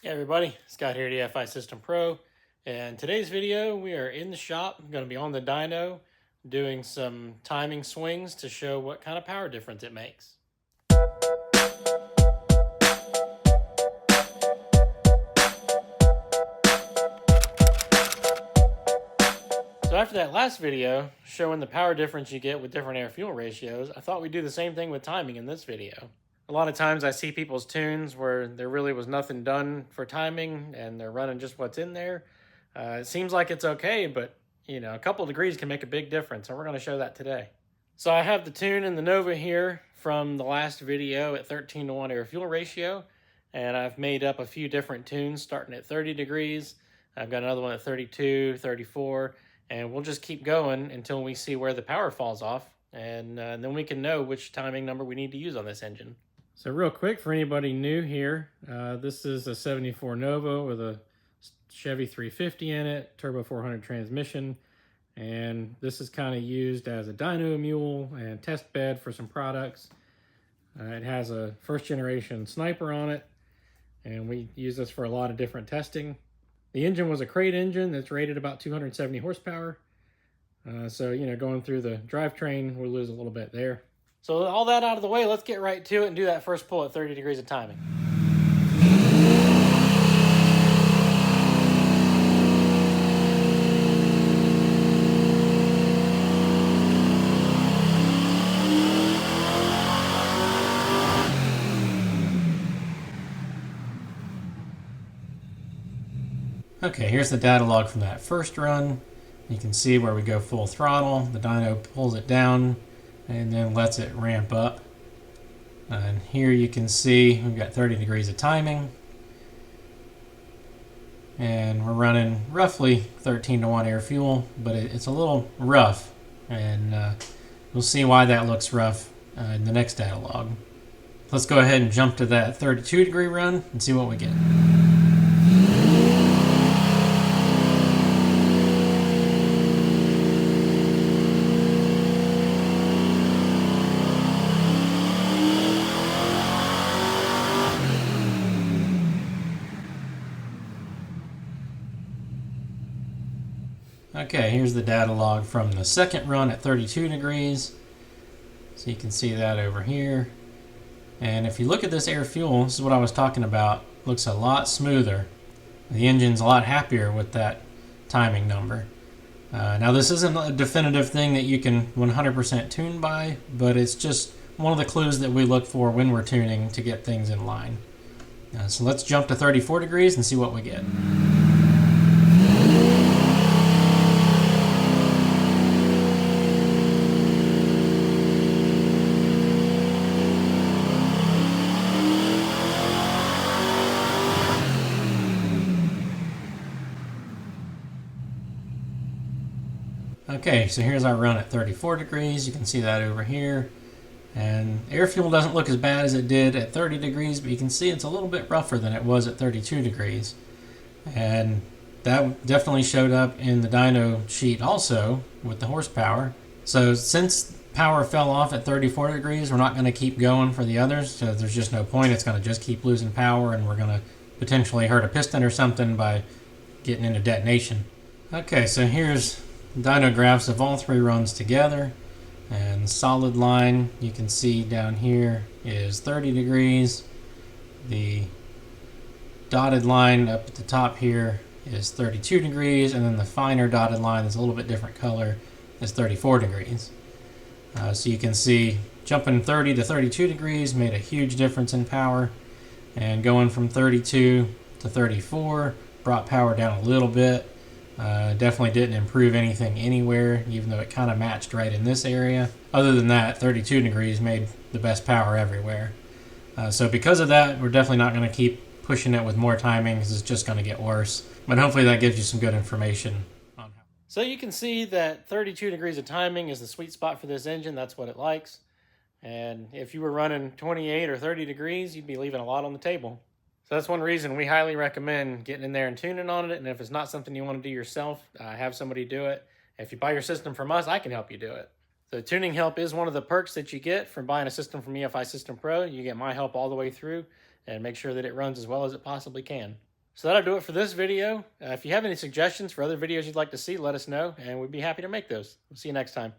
Hey everybody, Scott here at EFI System Pro, and today's video we are in the shop, going to be on the dyno, doing some timing swings to show what kind of power difference it makes. So after that last video, showing the power difference you get with different air-fuel ratios, I thought we'd do the same thing with timing in this video. A lot of times I see people's tunes where there really was nothing done for timing and they're running just what's in there. It seems like it's okay, but a couple of degrees can make a big difference, and we're going to show that today. So I have the tune in the Nova here from the last video at 13:1 air-fuel ratio, and I've made up a few different tunes starting at 30 degrees. I've got another one at 32, 34, and we'll just keep going until we see where the power falls off, and then we can know which timing number we need to use on this engine. So real quick, for anybody new here, this is a 74 Nova with a Chevy 350 in it, turbo 400 transmission, and this is kind of used as a dyno mule and test bed for some products. It has a first generation Sniper on it, and we use this for a lot of different testing. The engine was a crate engine that's rated about 270 horsepower. So, going through the drivetrain, we'll lose a little bit there. So all that out of the way, let's get right to it and do that first pull at 30 degrees of timing. Okay, here's the data log from that first run. You can see where we go full throttle, the dyno pulls it down and then lets it ramp up. And here you can see we've got 30 degrees of timing. And we're running roughly 13:1 air fuel, but it's a little rough. And we'll see why that looks rough in the next data log. Let's go ahead and jump to that 32 degree run and see what we get. Okay, here's the data log from the second run at 32 degrees. So you can see that over here. And if you look at this air fuel, this is what I was talking about, looks a lot smoother. The engine's a lot happier with that timing number. Now this isn't a definitive thing that you can 100% tune by, but it's just one of the clues that we look for when we're tuning to get things in line. So let's jump to 34 degrees and see what we get. Okay, so here's our run at 34 degrees. You can see that over here. And air fuel doesn't look as bad as it did at 30 degrees, but you can see it's a little bit rougher than it was at 32 degrees. And that definitely showed up in the dyno sheet also with the horsepower. So since power fell off at 34 degrees, we're not going to keep going for the others. So there's just no point. It's going to just keep losing power, and we're going to potentially hurt a piston or something by getting into detonation. Okay, so here's dyno graphs of all three runs together, and the solid line you can see down here is 30 degrees. The dotted line up at the top here is 32 degrees, and then the finer dotted line is a little bit different color is 34 degrees. So you can see jumping 30 to 32 degrees made a huge difference in power, and going from 32 to 34 brought power down a little bit. Definitely didn't improve anything anywhere, even though it kind of matched right in this area. Other than that, 32 degrees made the best power everywhere. So because of that, we're definitely not going to keep pushing it with more timing, because it's just going to get worse. But hopefully that gives you some good information on how. So you can see that 32 degrees of timing is the sweet spot for this engine. That's what it likes. And if you were running 28 or 30 degrees, you'd be leaving a lot on the table. So that's one reason we highly recommend getting in there and tuning on it. And if it's not something you want to do yourself, have somebody do it. If you buy your system from us, I can help you do it. The tuning help is one of the perks that you get from buying a system from EFI System Pro. You get my help all the way through and make sure that it runs as well as it possibly can. So that'll do it for this video. If you have any suggestions for other videos you'd like to see, let us know, and we'd be happy to make those. We'll see you next time.